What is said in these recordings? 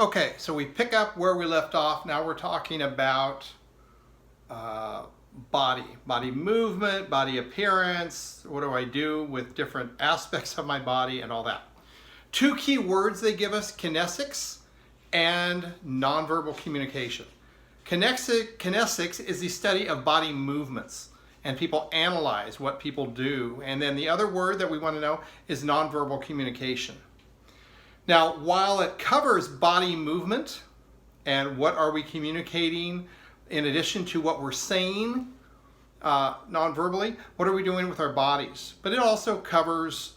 Okay, so we pick up where we left off. Now we're talking about body movement, body appearance. What do I do with different aspects of my body and all that. Two key words they give us: kinesics and nonverbal communication. Kinesics is the study of body movements, and people analyze what people do. And then the other word that we want to know is nonverbal communication. Now, while it covers body movement and what are we communicating in addition to what we're saying non-verbally, what are we doing with our bodies? But it also covers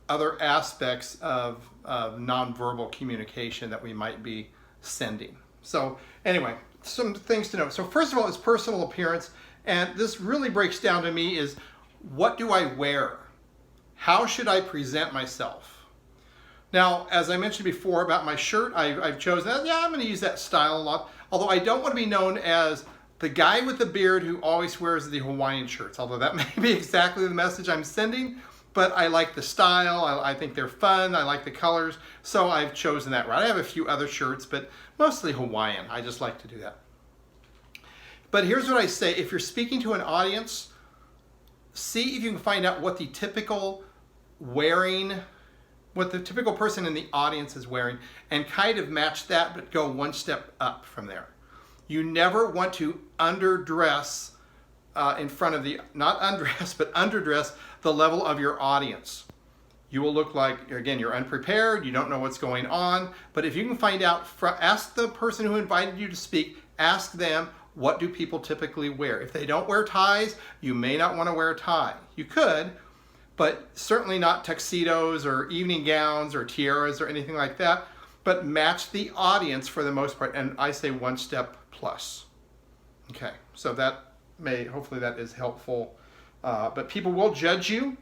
other aspects of non-verbal communication that we might be sending. So anyway, some things to know. So first of all, it's personal appearance, and this really breaks down to me is, what do I wear? How should I present myself? Now, as I mentioned before about my shirt, I've chosen, I'm going to use that style a lot, although I don't want to be known as the guy with the beard who always wears the Hawaiian shirts, although that may be exactly the message I'm sending, but I like the style, I think they're fun, I like the colors, so I've chosen that route. I have a few other shirts, but mostly Hawaiian. I just like to do that. But here's what I say: if you're speaking to an audience, see if you can find out what the typical person in the audience is wearing, and kind of match that, but go one step up from there. You never want to underdress in front of the, not undress, but underdress the level of your audience. You will look like, again, you're unprepared, you don't know what's going on, but if you can find out, ask the person who invited you to speak, ask them, what do people typically wear? If they don't wear ties, you may not want to wear a tie. You could, but certainly not tuxedos or evening gowns or tiaras or anything like that, but match the audience for the most part, and I say one step plus. Okay, so hopefully that is helpful, but people will judge you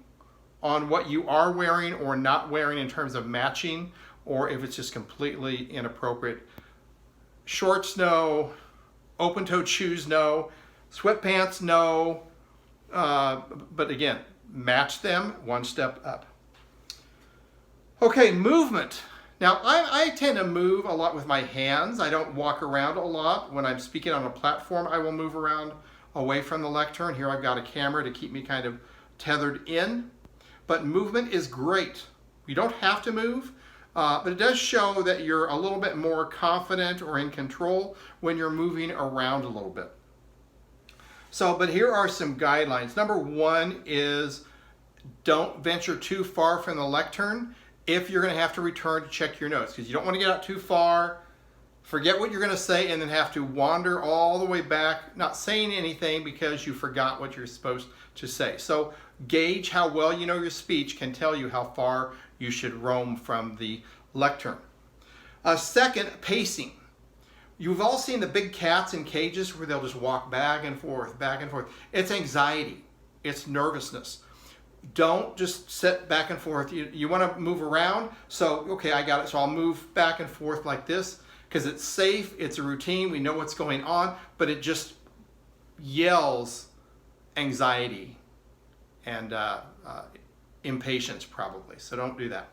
on what you are wearing or not wearing in terms of matching, or if it's just completely inappropriate. Shorts, no. Open-toed shoes, no. Sweatpants, no. But again, match them one step up. Okay, movement. Now, I tend to move a lot with my hands. I don't walk around a lot. When I'm speaking on a platform, I will move around away from the lectern. Here I've got a camera to keep me kind of tethered in. But movement is great. You don't have to move, but it does show that you're a little bit more confident or in control when you're moving around a little bit. So, but here are some guidelines. Number one is, don't venture too far from the lectern if you're going to have to return to check your notes, because you don't want to get out too far, forget what you're going to say, and then have to wander all the way back, not saying anything because you forgot what you're supposed to say. So gauge how well you know your speech can tell you how far you should roam from the lectern. Second, pacing. You've all seen the big cats in cages where they'll just walk back and forth, back and forth. It's anxiety. It's nervousness. Don't just sit back and forth. You want to move around. So, okay, I got it. So I'll move back and forth like this because it's safe. It's a routine. We know what's going on, but it just yells anxiety and impatience probably. So don't do that.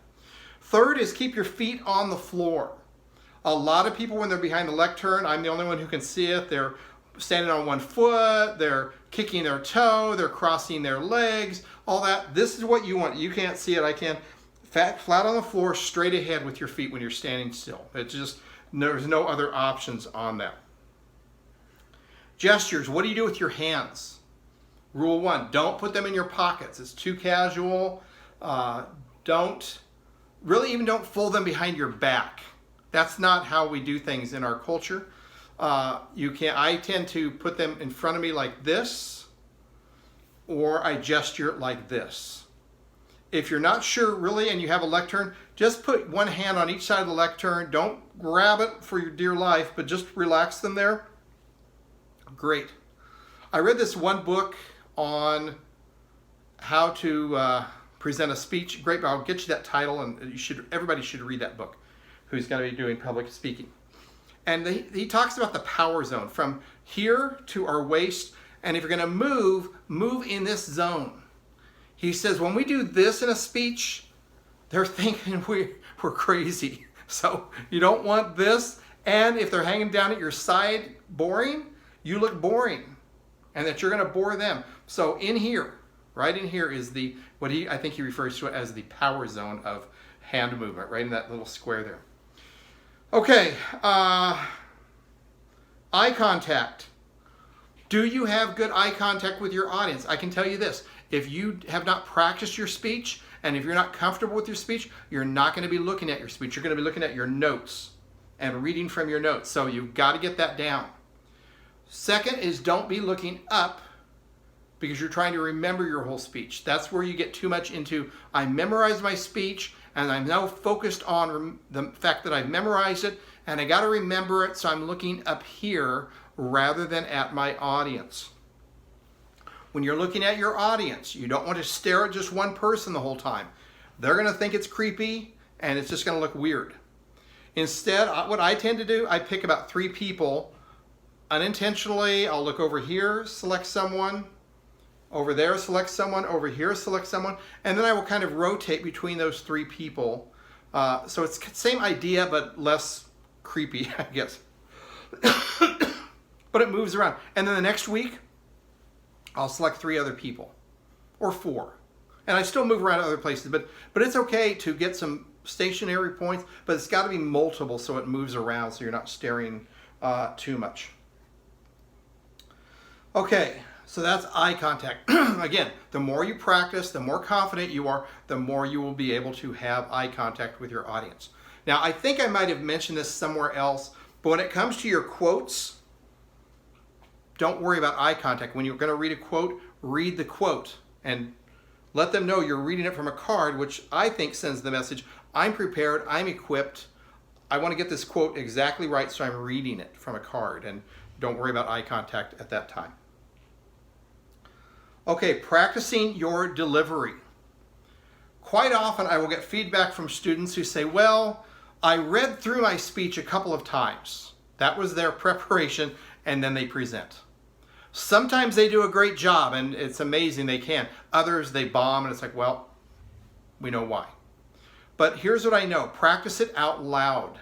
Third is keep your feet on the floor. A lot of people, when they're behind the lectern, I'm the only one who can see it, they're standing on one foot, they're kicking their toe, they're crossing their legs, all that. This is what you want. You can't see it, I can. Flat on the floor, straight ahead with your feet when you're standing still. It's just, there's no other options on that. Gestures, what do you do with your hands? Rule one, don't put them in your pockets. It's too casual. Don't fold them behind your back. That's not how we do things in our culture. I tend to put them in front of me like this, or I gesture like this. If you're not sure really and you have a lectern, just put one hand on each side of the lectern. Don't grab it for your dear life, but just relax them there. Great. I read this one book on how to present a speech. Great, I'll get you that title, and everybody should read that book who's going to be doing public speaking. And he talks about the power zone from here to our waist, and if you're going to move in this zone. He says when we do this in a speech, they're thinking we're crazy. So you don't want this. And if they're hanging down at your side boring, you look boring. And that you're going to bore them. So in here, right in here is I think he refers to it as the power zone of hand movement, right in that little square there. Okay, eye contact. Do you have good eye contact with your audience? I can tell you this, if you have not practiced your speech, and if you're not comfortable with your speech, you're not going to be looking at your speech. You're going to be looking at your notes and reading from your notes. So you've got to get that down. Second is don't be looking up because you're trying to remember your whole speech. That's where you get too much into, I memorized my speech and I'm now focused on the fact that I've memorized it and I got to remember it, so I'm looking up here rather than at my audience. When you're looking at your audience, you don't want to stare at just one person the whole time. They're going to think it's creepy and it's just going to look weird. Instead, what I tend to do, I pick about 3 people. Unintentionally, I'll look over here, select someone, over there, select someone, over here, select someone, and then I will kind of rotate between those 3 people. So it's the same idea, but less creepy, I guess. But it moves around. And then the next week, I'll select 3 other people, or 4. And I still move around to other places, but it's okay to get some stationary points, but it's got to be multiple so it moves around so you're not staring too much. Okay, so that's eye contact. Again, the more you practice, the more confident you are, the more you will be able to have eye contact with your audience. Now, I think I might have mentioned this somewhere else, but when it comes to your quotes, don't worry about eye contact. When you're going to read a quote, read the quote and let them know you're reading it from a card, which I think sends the message, I'm prepared, I'm equipped, I want to get this quote exactly right, so I'm reading it from a card, and don't worry about eye contact at that time. Okay, practicing your delivery. Quite often I will get feedback from students who say, well, I read through my speech a couple of times. That was their preparation, and then they present. Sometimes they do a great job, and it's amazing they can. Others, they bomb, and it's like, well, we know why. But here's what I know. Practice it out loud.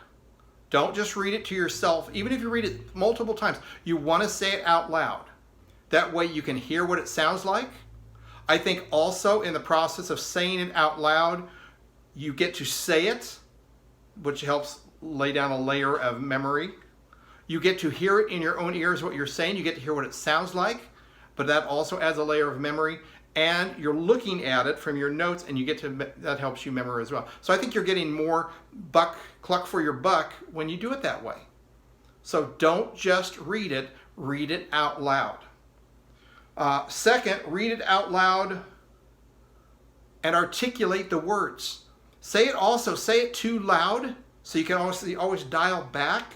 Don't just read it to yourself. Even if you read it multiple times, you want to say it out loud. That way you can hear what it sounds like. I think also in the process of saying it out loud, you get to say it, which helps lay down a layer of memory. You get to hear it in your own ears what you're saying. You get to hear what it sounds like, but that also adds a layer of memory. And you're looking at it from your notes, and you get to, that helps you memorize as well. So I think you're getting more cluck for your buck when you do it that way. So don't just read it out loud. Second, read it out loud and articulate the words. Say it too loud so you can always dial back,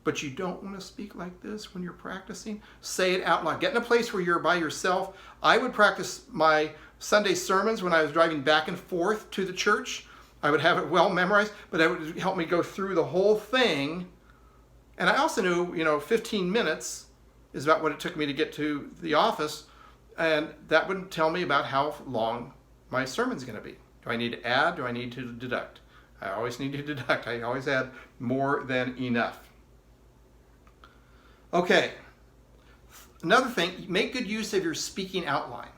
but you don't want to speak like this when you're practicing. Say it out loud. Get in a place where you're by yourself. I would practice my Sunday sermons when I was driving back and forth to the church. I would have it well memorized, but that would help me go through the whole thing. And I also knew, 15 minutes is about what it took me to get to the office, and that would tell me about how long my sermon's going to be. Do I need to add? Do I need to deduct? I always need to deduct. I always add more than enough. Okay, another thing, make good use of your speaking outline.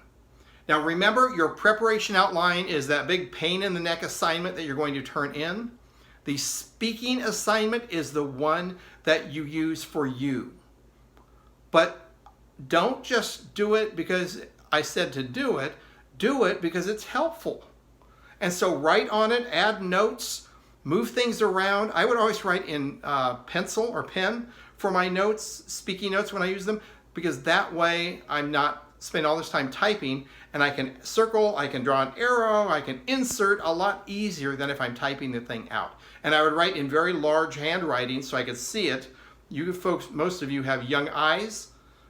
Now remember, your preparation outline is that big pain in the neck assignment that you're going to turn in. The speaking assignment is the one that you use for you. But don't just do it because I said to do it because it's helpful. And so write on it, add notes, move things around. I would always write in pencil or pen for my notes, speaking notes when I use them, because that way I'm not spending all this time typing, and I can circle, I can draw an arrow, I can insert a lot easier than if I'm typing the thing out. And I would write in very large handwriting so I could see it. You folks, most of you have young eyes.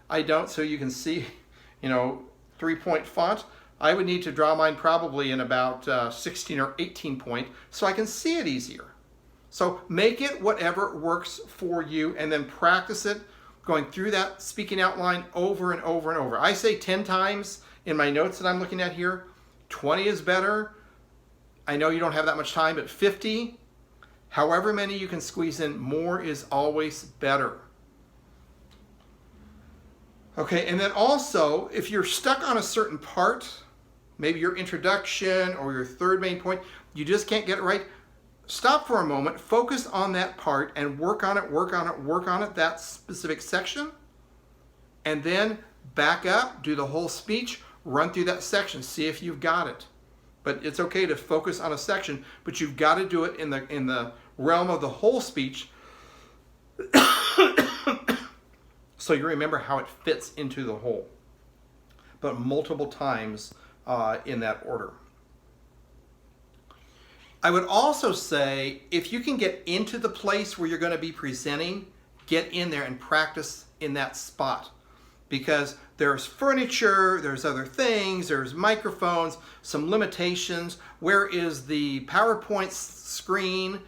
I don't, so you can see, 3-point font. I would need to draw mine probably in about 16 or 18 point so I can see it easier. So make it whatever works for you, and then practice it going through that speaking outline over and over and over. I say 10 times in my notes that I'm looking at here. 20 is better. I know you don't have that much time, but 50. However many you can squeeze in, more is always better. Okay, and then also, if you're stuck on a certain part, maybe your introduction or your third main point, you just can't get it right, stop for a moment, focus on that part and work on it, that specific section, and then back up, do the whole speech, run through that section, see if you've got it. But it's okay to focus on a section, but you've got to do it in the realm of the whole speech so you remember how it fits into the whole, but multiple times in that order. I would also say, if you can get into the place where you're going to be presenting, get in there and practice in that spot. Because there's furniture, there's other things, there's microphones, some limitations. Where is the PowerPoint screen?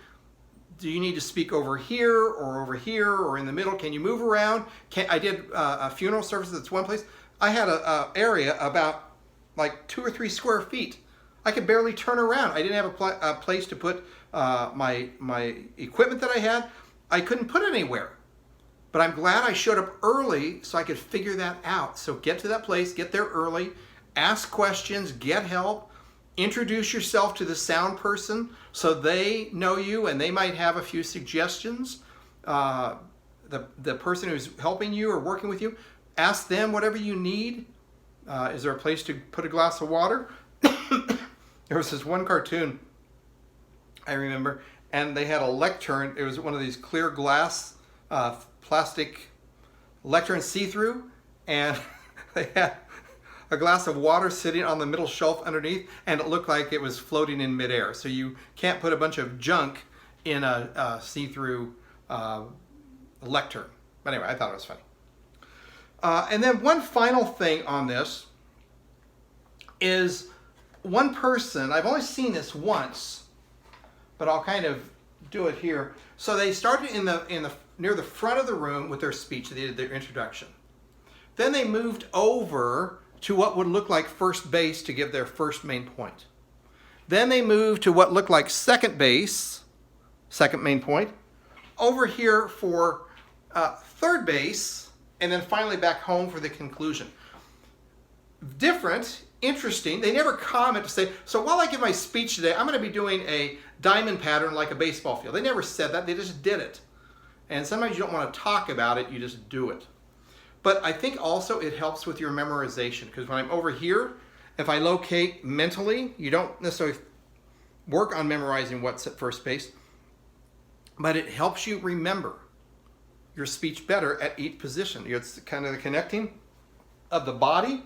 Do you need to speak over here or in the middle? Can you move around? I did a funeral service that's one place. I had an area about like 2 or 3 square feet. I could barely turn around. I didn't have a place to put my equipment that I had. I couldn't put it anywhere. But I'm glad I showed up early so I could figure that out. So get to that place, get there early, ask questions, get help, introduce yourself to the sound person so they know you and they might have a few suggestions. The person who's helping you or working with you, ask them whatever you need. Is there a place to put a glass of water? There was this one cartoon I remember, and they had a lectern. It was one of these clear glass plastic lectern, see-through, and they had a glass of water sitting on the middle shelf underneath, and it looked like it was floating in midair. So you can't put a bunch of junk in a see-through lectern. But anyway, I thought it was funny. And then one final thing on this is one person, I've only seen this once, but I'll kind of do it here. So they started near the front of the room with their speech. They did their introduction. Then they moved over to what would look like first base to give their first main point. Then they moved to what looked like second base, second main point, over here for third base, and then finally back home for the conclusion. Different, interesting. They never comment to say, so while I give my speech today, I'm going to be doing a diamond pattern like a baseball field. They never said that. They just did it. And sometimes you don't want to talk about it, you just do it. But I think also it helps with your memorization, because when I'm over here, if I locate mentally, you don't necessarily work on memorizing what's at first base, but it helps you remember your speech better at each position. It's kind of the connecting of the body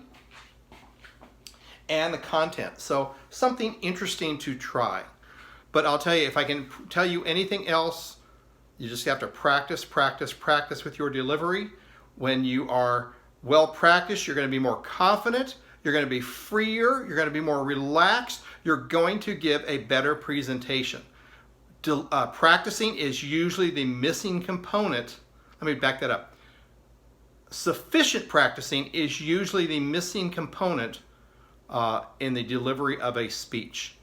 and the content. So something interesting to try. But I'll tell you, if I can tell you anything else, you just have to practice with your delivery. When you are well practiced, you're going to be more confident, you're going to be freer, you're going to be more relaxed, you're going to give a better presentation. Practicing is usually the missing component. Let me back that up. Sufficient practicing is usually the missing component in the delivery of a speech.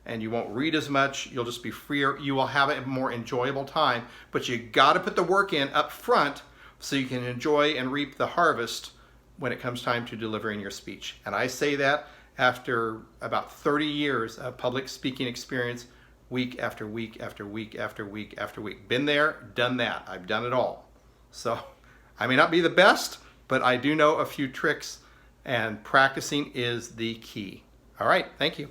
And you won't read as much, you'll just be freer, you will have a more enjoyable time, but you got to put the work in up front so you can enjoy and reap the harvest when it comes time to delivering your speech. And I say that after about 30 years of public speaking experience, week after week after week after week after week. Been there, done that. I've done it all. So I may not be the best, but I do know a few tricks, and practicing is the key. All right, thank you.